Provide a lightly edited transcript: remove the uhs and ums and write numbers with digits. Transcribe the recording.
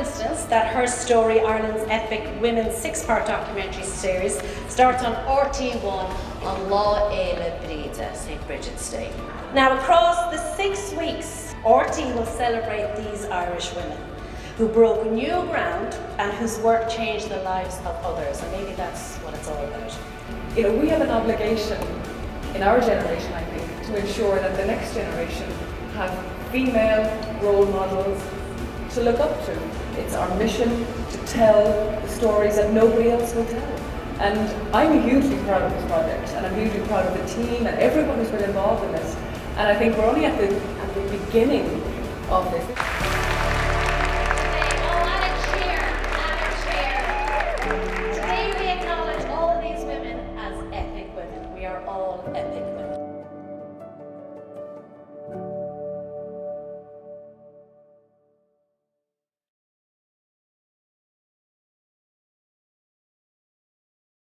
instance, that Her Story, Ireland's epic women's six-part documentary series, starts on RT1 on Lá Éile Bríde, St. Bridget's Day. Now, across the 6 weeks, RT will celebrate these Irish women who broke new ground and whose work changed the lives of others, and maybe that's what it's all about. You know, we have an obligation in our generation, I think, to ensure that the next generation have female role models to look up to. It's our mission to tell the stories that nobody else will tell. And I'm hugely proud of this project, and I'm hugely proud of the team and everyone who's been involved in this. And I think we're only at the beginning of this. Today we acknowledge all of these women as epic women. We are all epic